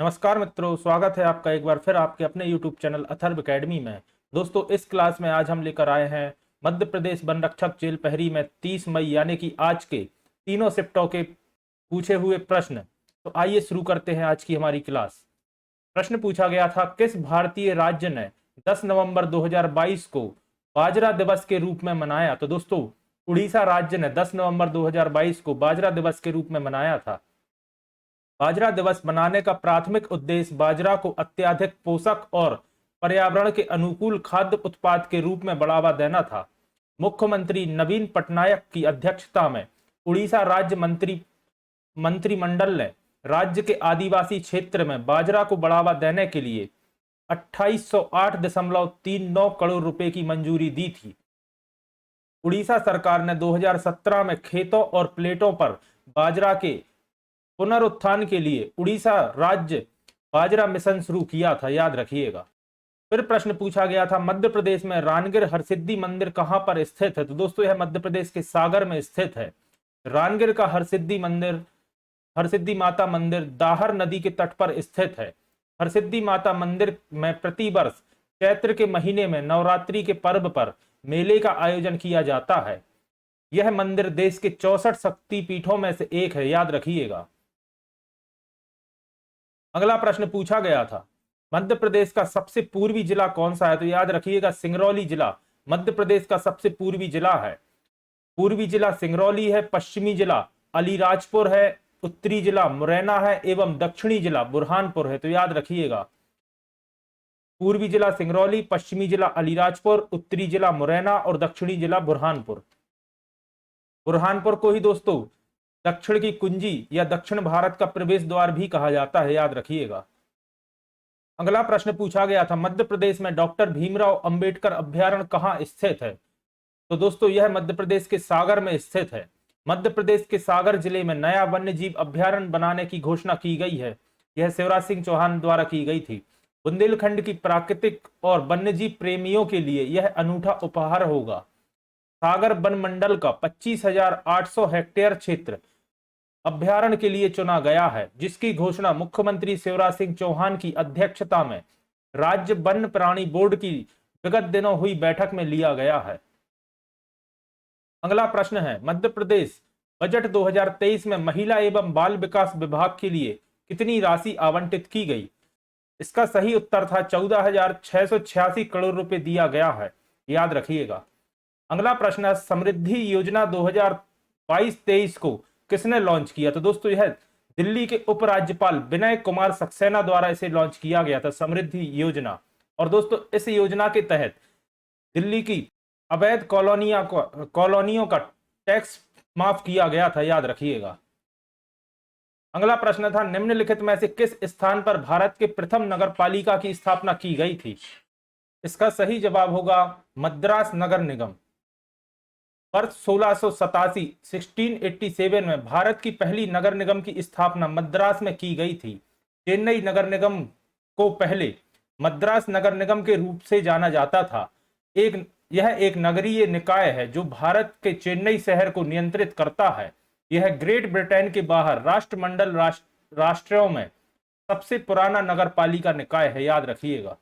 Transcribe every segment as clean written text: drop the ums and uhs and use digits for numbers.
नमस्कार मित्रों, स्वागत है आपका एक बार फिर आपके अपने YouTube चैनल अथर्व एकेडमी में। दोस्तों, इस क्लास में आज हम लेकर आए हैं मध्य प्रदेश वन रक्षक जेल पहरी में 30 मई यानी कि आज के तीनों शिफ्टों के पूछे हुए प्रश्न। तो आइए शुरू करते हैं आज की हमारी क्लास। प्रश्न पूछा गया था, किस भारतीय राज्य ने 10 नवंबर 2022 को बाजरा दिवस के रूप में मनाया? तो दोस्तों, उड़ीसा राज्य ने 10 नवंबर 2022 को बाजरा दिवस के रूप में मनाया था। बाजरा दिवस मनाने का प्राथमिक उद्देश्य बाजरा को अत्यधिक पोषक और पर्यावरण के अनुकूल खाद्य उत्पाद के रूप में बढ़ावा देना था। मुख्यमंत्री नवीन पटनायक की अध्यक्षता में उड़ीसा राज्य मंत्रिमंडल ने राज्य के आदिवासी क्षेत्र में बाजरा को बढ़ावा देने के लिए 2808.39 करोड़ रुपए की मंजूरी दी थी। उड़ीसा सरकार ने 2017 में खेतों और प्लेटों पर बाजरा के पुनरुत्थान के लिए उड़ीसा राज्य बाजरा मिशन शुरू किया था, याद रखिएगा। फिर प्रश्न पूछा गया था, मध्य प्रदेश में रानगिर हरसिद्धि मंदिर कहां पर स्थित है? तो दोस्तों, यह मध्य प्रदेश के सागर में स्थित है। रानगिर का हरसिद्धि माता मंदिर दाहर नदी के तट पर स्थित है। हरसिद्धि माता मंदिर में प्रतिवर्ष चैत्र के महीने में नवरात्रि के पर्व पर मेले का आयोजन किया जाता है। यह मंदिर देश के 64 शक्ति पीठों में से एक है, याद रखिएगा। अगला प्रश्न पूछा गया था, मध्य प्रदेश का सबसे पूर्वी जिला कौन सा है? तो याद रखिएगा, सिंगरौली जिला मध्य प्रदेश का सबसे पूर्वी जिला है। पूर्वी जिला सिंगरौली है, पश्चिमी जिला अलीराजपुर है, उत्तरी जिला मुरैना है एवं दक्षिणी जिला बुरहानपुर है। तो याद रखिएगा, पूर्वी जिला सिंगरौली, पश्चिमी जिला अलीराजपुर, उत्तरी जिला मुरैना और दक्षिणी जिला बुरहानपुर। बुरहानपुर को ही दोस्तों दक्षिण की कुंजी या दक्षिण भारत का प्रवेश द्वार भी कहा जाता है, याद रखिएगा। अगला प्रश्न पूछा गया था, मध्य प्रदेश में डॉक्टर भीमराव अंबेडकर अभ्यारण्य कहाँ स्थित है? तो दोस्तों, यह मध्य प्रदेश के सागर में स्थित है। मध्य प्रदेश के सागर जिले में नया वन्य जीव अभ्यारण्य बनाने की घोषणा की गई है। यह शिवराज सिंह चौहान द्वारा की गई थी। बुंदेलखंड की प्राकृतिक और वन्यजीव प्रेमियों के लिए यह अनूठा उपहार होगा। सागर वन मंडल का 25,800 हेक्टेयर क्षेत्र अभ्यारण्य के लिए चुना गया है, जिसकी घोषणा मुख्यमंत्री शिवराज सिंह चौहान की अध्यक्षता में राज्य वन्य प्राणी बोर्ड की विगत दिनों हुई बैठक में लिया गया है। अगला प्रश्न है, मध्य प्रदेश बजट 2023 में महिला एवं बाल विकास विभाग के लिए कितनी राशि आवंटित की गई? इसका सही उत्तर था 14,686 करोड़ रुपए दिया गया है, याद रखिएगा। अगला प्रश्न है, समृद्धि योजना 2022-23 को किसने लॉन्च किया? तो दोस्तों, यह दिल्ली के उपराज्यपाल विनय कुमार सक्सेना द्वारा इसे लॉन्च किया गया था, समृद्धि योजना। और दोस्तों, इस योजना के तहत दिल्ली की अवैध कॉलोनियों का टैक्स माफ किया गया था, याद रखिएगा। अगला प्रश्न था, निम्नलिखित में से किस स्थान पर भारत के प्रथम नगरपालिका की स्थापना की गई थी? इसका सही जवाब होगा मद्रास नगर निगम। वर्ष 1687 में भारत की पहली नगर निगम की स्थापना मद्रास में की गई थी। चेन्नई नगर निगम को पहले मद्रास नगर निगम के रूप से जाना जाता था। यह एक नगरीय निकाय है जो भारत के चेन्नई शहर को नियंत्रित करता है। यह ग्रेट ब्रिटेन के बाहर राष्ट्रमंडल राष्ट्रों में सबसे पुराना नगरपालिका निकाय है, याद रखिएगा।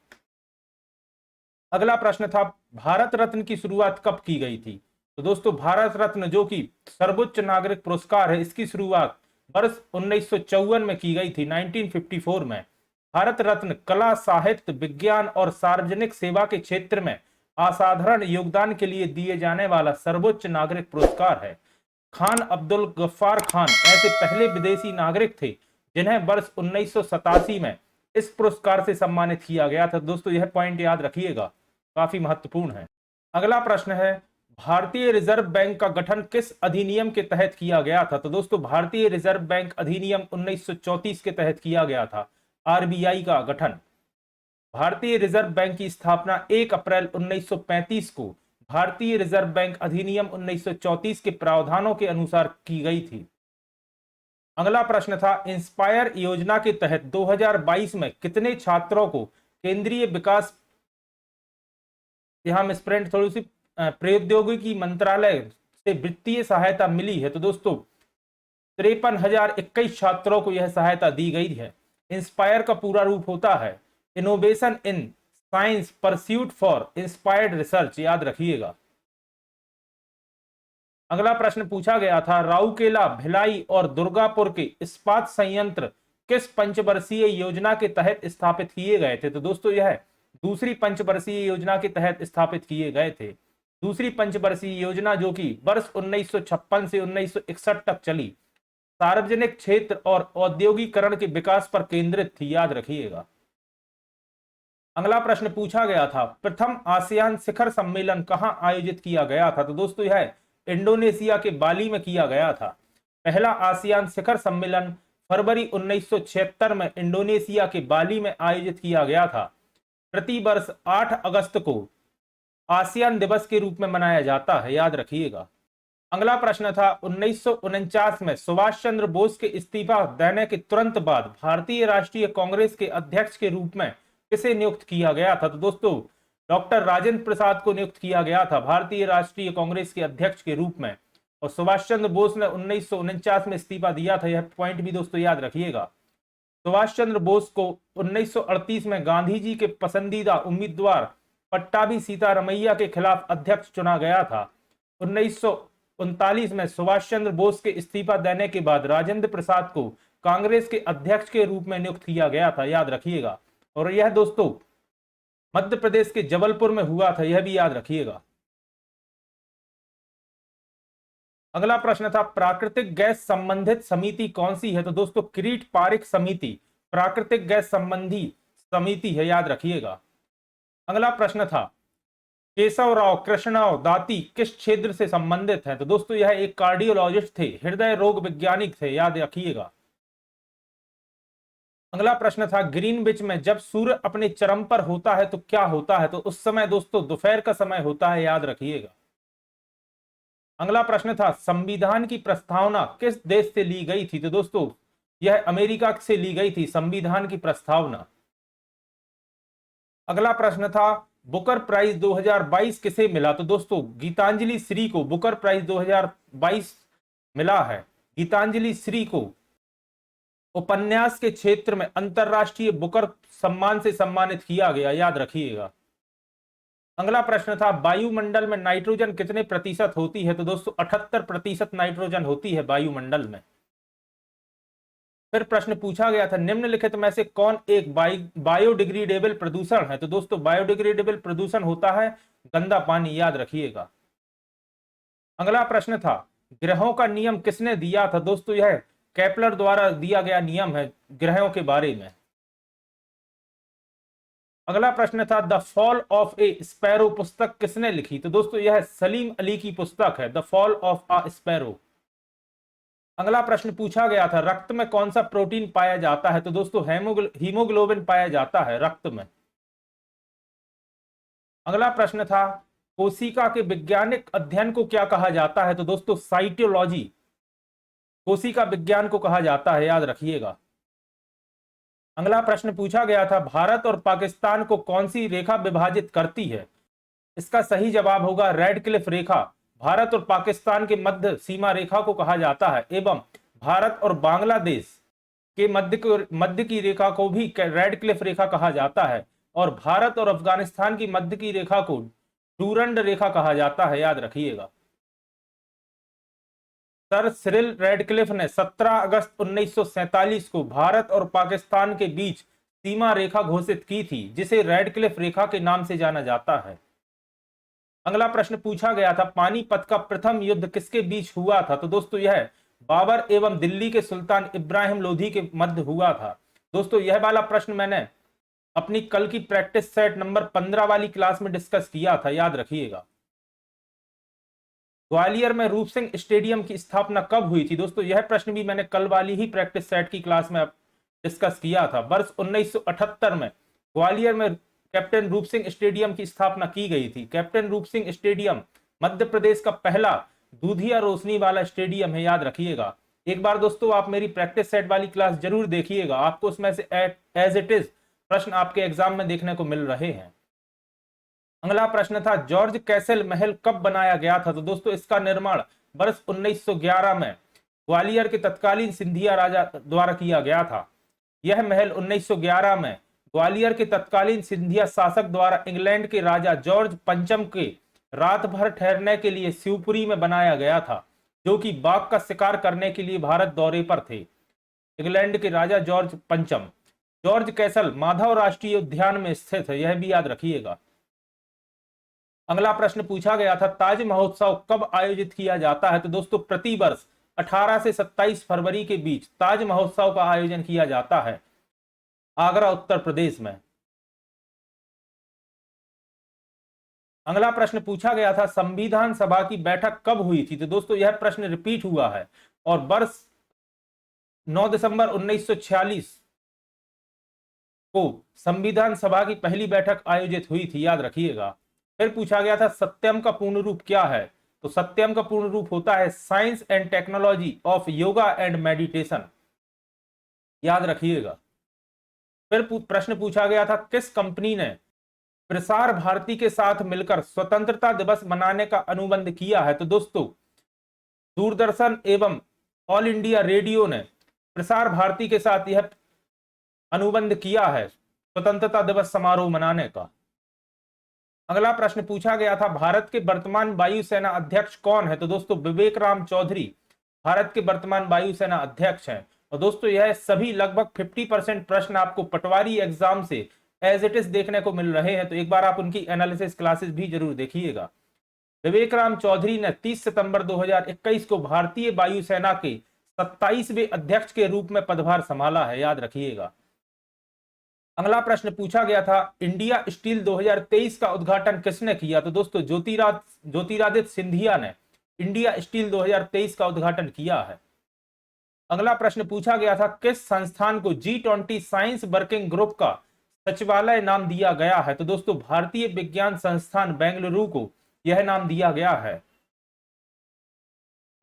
अगला प्रश्न था, भारत रत्न की शुरुआत कब की गई थी? तो दोस्तों, भारत रत्न जो कि सर्वोच्च नागरिक पुरस्कार है, इसकी शुरुआत वर्ष 1954 में की गई थी, 1954 में। भारत रत्न कला, साहित्य, विज्ञान और सार्वजनिक सेवा के क्षेत्र में असाधारण योगदान के लिए दिए जाने वाला सर्वोच्च नागरिक पुरस्कार है। खान अब्दुल गफ्फार खान ऐसे पहले विदेशी नागरिक थे जिन्हें वर्ष 1987 में इस पुरस्कार से सम्मानित किया गया था। दोस्तों, यह पॉइंट याद रखिएगा, काफी महत्वपूर्ण है। अगला प्रश्न है, भारतीय रिजर्व बैंक का गठन किस अधिनियम के तहत किया गया था? तो दोस्तों, भारतीय रिजर्व बैंक अधिनियम 1934 के तहत किया गया था, आरबीआई का गठन। भारतीय रिजर्व बैंक की स्थापना 1 अप्रैल 1935 को भारतीय रिजर्व बैंक अधिनियम 1934 के प्रावधानों के अनुसार की गई थी। अगला प्रश्न था, इंस्पायर योजना के तहत 2022 में कितने छात्रों को केंद्रीय विकास, यहां मिसप्रिंट थोड़ी सी, प्रौद्योगिकी मंत्रालय से वित्तीय सहायता मिली है? तो दोस्तों, 53,021 छात्रों को यह सहायता दी गई है। इंस्पायर का पूरा रूप होता है innovation in science pursuit for inspired research, याद रखिएगा। अगला प्रश्न पूछा गया था, राउरकेला, भिलाई और दुर्गापुर के इस्पात संयंत्र किस पंचवर्षीय योजना के तहत स्थापित किए गए थे? तो दोस्तों यह दूसरी पंचवर्षीय योजना के तहत स्थापित किए गए थे। दूसरी पंचवर्षीय योजना जो कि वर्ष 1956 से 1961 तक चली, सार्वजनिक क्षेत्र और औद्योगिकरण के विकास पर केंद्रित थी, याद रखिएगा। अगला प्रश्न पूछा गया था, प्रथम आसियान शिखर सम्मेलन कहां आयोजित किया गया था? तो दोस्तों यह इंडोनेशिया के बाली में किया गया था। पहला आसियान शिखर सम्मेलन फरवरी 1976 में इंडोनेशिया के बाली में आयोजित किया गया था। प्रतिवर्ष 8 अगस्त को आसियान दिवस के रूप में मनाया जाता है, याद रखिएगा। अगला प्रश्न था, 1949 में सुभाष चंद्र बोस के इस्तीफा देने के तुरंत बाद भारतीय राष्ट्रीय कांग्रेस के अध्यक्ष के रूप में किसे नियुक्त किया गया था? तो दोस्तों डॉक्टर राजेंद्र प्रसाद को नियुक्त किया गया था भारतीय राष्ट्रीय कांग्रेस के अध्यक्ष के रूप में। और सुभाष चंद्र बोस ने 1949 में इस्तीफा दिया था, यह पॉइंट भी दोस्तों याद रखिएगा। सुभाष चंद्र बोस को 1938 में गांधी जी के पसंदीदा उम्मीदवार पट्टाभी सीतारमैया के खिलाफ अध्यक्ष चुना गया था। 1939 में सुभाष चंद्र बोस के इस्तीफा देने के बाद राजेंद्र प्रसाद को कांग्रेस के अध्यक्ष के रूप में नियुक्त किया गया था, याद रखिएगा। और यह दोस्तों मध्य प्रदेश के जबलपुर में हुआ था, यह भी याद रखिएगा। अगला प्रश्न था, प्राकृतिक गैस संबंधित समिति कौन सी है? तो दोस्तों किरीट पारिक समिति प्राकृतिक गैस संबंधी समिति है, याद रखिएगा। अगला प्रश्न था, केशवराव कृष्णराव दाती किस क्षेत्र से संबंधित है? तो दोस्तों यह एक कार्डियोलॉजिस्ट थे, हृदय रोग वैज्ञानिक थे, याद रखिएगा। अगला प्रश्न था, ग्रीनविच में जब सूर्य अपने चरम पर होता है तो क्या होता है? तो उस समय दोस्तों दोपहर का समय होता है, याद रखिएगा। अगला प्रश्न था, संविधान की प्रस्तावना किस देश से ली गई थी? तो दोस्तों यह अमेरिका से ली गई थी संविधान की प्रस्तावना। अगला प्रश्न था, बुकर प्राइज 2022 किसे मिला? तो दोस्तों गीतांजलि श्री को बुकर प्राइज 2022 मिला है। गीतांजलि श्री को उपन्यास के क्षेत्र में अंतरराष्ट्रीय बुकर सम्मान से सम्मानित किया गया, याद रखिएगा। अगला प्रश्न था, वायुमंडल में नाइट्रोजन कितने प्रतिशत होती है? तो दोस्तों 78% नाइट्रोजन होती है वायुमंडल में। फिर प्रश्न पूछा गया था, निम्नलिखित में से कौन एक बायोडिग्रेडेबल प्रदूषण है? तो दोस्तों बायोडिग्रेडेबल प्रदूषण होता है गंदा पानी, याद रखिएगा। अगला प्रश्न था, ग्रहों का नियम किसने दिया था? दोस्तों यह केपलर द्वारा दिया गया नियम है ग्रहों के बारे में। अगला प्रश्न था, the fall of A sparrow पुस्तक किसने लिखी? तो दोस्तों यह सलीम अली की पुस्तक है, the fall of a sparrow. अगला प्रश्न पूछा गया था, रक्त में कौन सा प्रोटीन पाया जाता है? तो दोस्तों हीमोग्लोबिन पाया जाता है रक्त में। अगला प्रश्न था, कोशिका के वैज्ञानिक अध्ययन को क्या कहा जाता है? तो दोस्तों साइटोलॉजी कोशिका विज्ञान को कहा जाता है, याद रखिएगा। अगला प्रश्न पूछा गया था, भारत और पाकिस्तान को कौन सी रेखा विभाजित करती है? इसका सही जवाब होगा रेड क्लिफ रेखा। भारत और पाकिस्तान के मध्य सीमा रेखा को कहा जाता है एवं भारत और बांग्लादेश के मध्य की रेखा को भी रेड क्लिफ रेखा कहा जाता है और भारत और अफगानिस्तान की मध्य की रेखा को डूरंड रेखा कहा जाता है, याद रखिएगा। सर सिरिल रेडक्लिफ ने 17 अगस्त 1947 को भारत और पाकिस्तान के बीच सीमा रेखा घोषित की थी, जिसे रेडक्लिफ रेखा के नाम से जाना जाता है। अगला प्रश्न पूछा गया था, पानीपत का प्रथम युद्ध किसके बीच हुआ था? तो दोस्तों यह बाबर एवं दिल्ली के सुल्तान इब्राहिम लोधी के मध्य हुआ था। दोस्तों यह वाला प्रश्न मैंने अपनी कल की प्रैक्टिस सेट नंबर 15 वाली क्लास में डिस्कस किया था, याद रखिएगा। ग्वालियर में रूप सिंह स्टेडियम की स्थापना कब हुई थी? दोस्तों यह प्रश्न भी मैंने कल वाली ही प्रैक्टिस सेट की क्लास में डिस्कस किया था। वर्ष 1978 में ग्वालियर में कैप्टन रूप सिंह स्टेडियम की स्थापना की गई थी। कैप्टन रूप सिंह स्टेडियम मध्य प्रदेश का पहला दूधिया रोशनी वाला स्टेडियम है, याद रखिएगा। एक बार दोस्तों आप मेरी प्रैक्टिस सेट वाली क्लास जरूर देखिएगा, आपको उसमें से एज इट इज प्रश्न आपके एग्जाम में देखने को मिल रहे हैं। अगला प्रश्न था, जॉर्ज कैसल महल कब बनाया गया था? तो दोस्तों इसका निर्माण वर्ष 1911 में ग्वालियर के तत्कालीन सिंधिया राजा द्वारा किया गया था। यह महल 1911 में ग्वालियर के तत्कालीन सिंधिया शासक द्वारा इंग्लैंड के राजा जॉर्ज पंचम के रात भर ठहरने के लिए शिवपुरी में बनाया गया था, जो कि बाघ का शिकार करने के लिए भारत दौरे पर थे। इंग्लैंड के राजा जॉर्ज पंचम। जॉर्ज कैसल माधव राष्ट्रीय उद्यान में स्थित है, यह भी याद रखिएगा। अगला प्रश्न पूछा गया था, ताज महोत्सव कब आयोजित किया जाता है? तो दोस्तों प्रति वर्ष 18 से 27 फरवरी के बीच ताज महोत्सव का आयोजन किया जाता है आगरा, उत्तर प्रदेश में। अगला प्रश्न पूछा गया था, संविधान सभा की बैठक कब हुई थी? तो दोस्तों यह प्रश्न रिपीट हुआ है और वर्ष 9 दिसंबर 1946 को संविधान सभा की पहली बैठक आयोजित हुई थी, याद रखिएगा। फिर पूछा गया था, सत्यम का पूर्ण रूप क्या है? तो सत्यम का पूर्ण रूप होता है science and technology of yoga and meditation, याद रखिएगा। फिर प्रश्न पूछा गया था, किस कंपनी ने प्रसार भारती के साथ मिलकर स्वतंत्रता दिवस मनाने का अनुबंध किया है? तो दोस्तों दूरदर्शन एवं ऑल इंडिया रेडियो ने प्रसार भारती के साथ यह अनुबंध किया है स्वतंत्रता दिवस समारोह मनाने का। अगला प्रश्न पूछा गया था, भारत के वर्तमान वायुसेना अध्यक्ष कौन है? तो दोस्तों विवेक राम चौधरी भारत के वर्तमान वायुसेना अध्यक्ष हैं। और दोस्तों यह सभी लगभग 50% प्रश्न आपको पटवारी एग्जाम से एज इट इज देखने को मिल रहे हैं, तो एक बार आप उनकी एनालिसिस क्लासेस भी जरूर देखिएगा। विवेक राम चौधरी ने 30 सितंबर 2021 को भारतीय वायुसेना के 27वें अध्यक्ष के रूप में पदभार संभाला है, याद रखिएगा। अगला प्रश्न पूछा गया था, इंडिया स्टील 2023 का उद्घाटन किसने किया? तो दोस्तों ज्योतिरादित्य सिंधिया ने इंडिया स्टील 2023 का उद्घाटन किया है। अगला प्रश्न पूछा गया था, किस संस्थान को G20 साइंस वर्किंग ग्रुप का सचिवालय नाम दिया गया है? तो दोस्तों भारतीय विज्ञान संस्थान बेंगलुरु को यह नाम दिया गया है।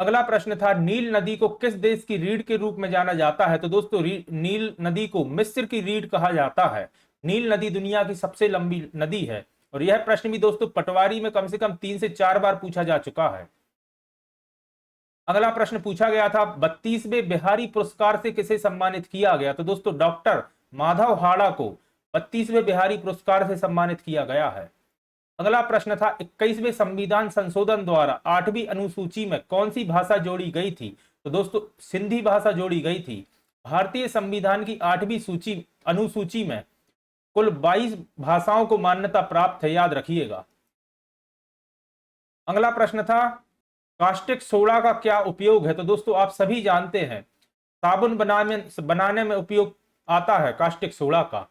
अगला प्रश्न था, नील नदी को किस देश की रीढ़ के रूप में जाना जाता है? तो दोस्तों नील नदी को मिस्र की रीढ़ कहा जाता है। नील नदी दुनिया की सबसे लंबी नदी है और यह प्रश्न भी दोस्तों पटवारी में कम से कम 3 से 4 बार पूछा जा चुका है। अगला प्रश्न पूछा गया था, 32वें बिहारी पुरस्कार से किसे सम्मानित किया गया? तो दोस्तों डॉक्टर माधव हाड़ा को 32वें बिहारी पुरस्कार से सम्मानित किया गया है। अगला प्रश्न था, 21वें संविधान संशोधन द्वारा 8वीं अनुसूची में कौन सी भाषा जोड़ी गई थी? तो दोस्तों सिंधी भाषा जोड़ी गई थी। भारतीय संविधान की 8वीं अनुसूची में कुल 22 भाषाओं को मान्यता प्राप्त है, याद रखिएगा। अगला प्रश्न था, कास्टिक सोडा का क्या उपयोग है? तो दोस्तों आप सभी जानते हैं साबुन बनाने में उपयोग आता है कास्टिक सोडा का।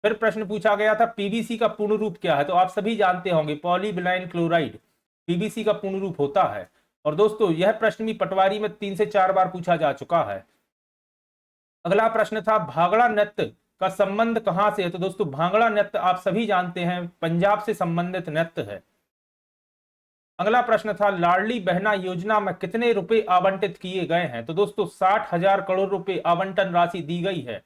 फिर प्रश्न पूछा गया था, पीवीसी का पूर्ण रूप क्या है? तो आप सभी जानते होंगे पॉलीविनाइल क्लोराइड पीवीसी का पूर्ण रूप होता है। और दोस्तों यह प्रश्न भी पटवारी में 3 से 4 बार पूछा जा चुका है। अगला प्रश्न था, भांगड़ा नृत्य का संबंध कहां से है? तो दोस्तों भांगड़ा नृत्य आप सभी जानते हैं पंजाब से संबंधित नृत्य है। अगला प्रश्न था, लाडली बहना योजना में कितने रुपए आवंटित किए गए हैं? तो दोस्तों 60,000 करोड़ रुपए आवंटन राशि दी गई है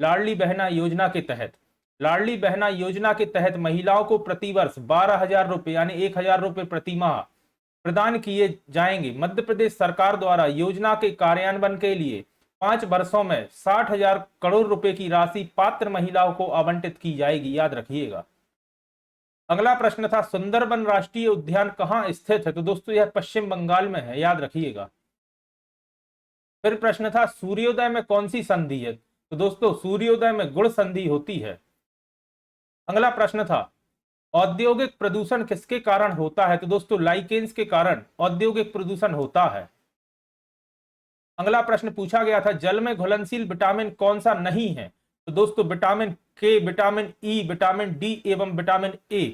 लाडली बहना योजना के तहत। लाडली बहना योजना के तहत महिलाओं को प्रतिवर्ष 12,000 रुपए यानी 1,000 रुपए प्रति माह प्रदान किए जाएंगे। मध्य प्रदेश सरकार द्वारा योजना के कार्यान्वयन के लिए 5 वर्षों में 60,000 करोड़ रुपए की राशि पात्र महिलाओं को आवंटित की जाएगी, याद रखिएगा। अगला प्रश्न था, सुंदरबन राष्ट्रीय उद्यान कहां स्थित है? तो दोस्तों यह पश्चिम बंगाल में है, याद रखिएगा। फिर प्रश्न था, सूर्योदय में कौन सी संधि है? तो दोस्तों सूर्योदय में गुण संधि होती है। अगला प्रश्न था, औद्योगिक प्रदूषण किसके कारण होता है? तो दोस्तों लाइकेन्स के कारण औद्योगिक प्रदूषण होता है। अगला प्रश्न पूछा गया था, जल में घुलनशील विटामिन कौन सा नहीं है? तो दोस्तों विटामिन के, विटामिन ई, विटामिन डी एवं विटामिन ए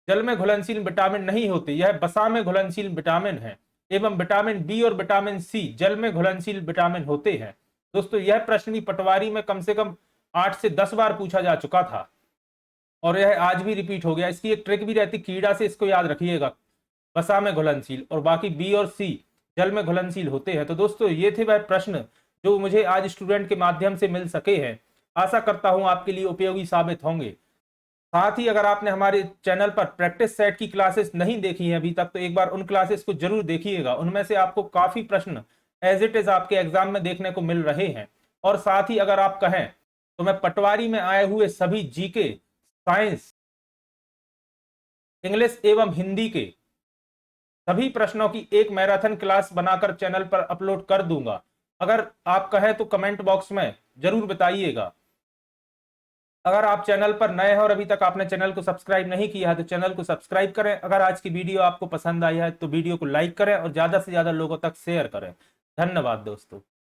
जल में घुलनशील विटामिन नहीं होते, यह वसा में घुलनशील विटामिन है। एवं विटामिन बी और विटामिन सी जल में घुलनशील विटामिन होते हैं। दोस्तों यह प्रश्न भी पटवारी में कम से कम 8 से 10 बार पूछा जा चुका था और यह आज भी रिपीट हो गया। इसकी एक ट्रिक भी रहती, कीड़ा से इसको याद रखिएगा, वसा में घुलनशील, और बाकी बी और सी जल में घुलनशील होते हैं। तो दोस्तों ये थे वह प्रश्न जो मुझे आज स्टूडेंट के माध्यम से मिल सके हैं। आशा करता हूं आपके लिए उपयोगी साबित होंगे। साथ ही अगर आपने हमारे चैनल पर प्रैक्टिस सेट की क्लासेस नहीं देखी है अभी तक, तो एक बार उन क्लासेस को जरूर देखिएगा। उनमें से आपको काफी प्रश्न एज इट इज आपके एग्जाम में देखने को मिल रहे हैं। और साथ ही अगर आप कहें तो मैं पटवारी में आए हुए सभी जीके, साइंस, इंग्लिश एवं हिंदी के सभी प्रश्नों की एक मैराथन क्लास बनाकर चैनल पर अपलोड कर दूंगा। अगर आप कहें तो कमेंट बॉक्स में जरूर बताइएगा। अगर आप चैनल पर नए हैं और अभी तक आपने चैनल को सब्सक्राइब नहीं किया है तो चैनल को सब्सक्राइब करें। अगर आज की वीडियो आपको पसंद आई है तो वीडियो को लाइक करें और ज्यादा से ज्यादा लोगों तक शेयर करें। धन्यवाद दोस्तों।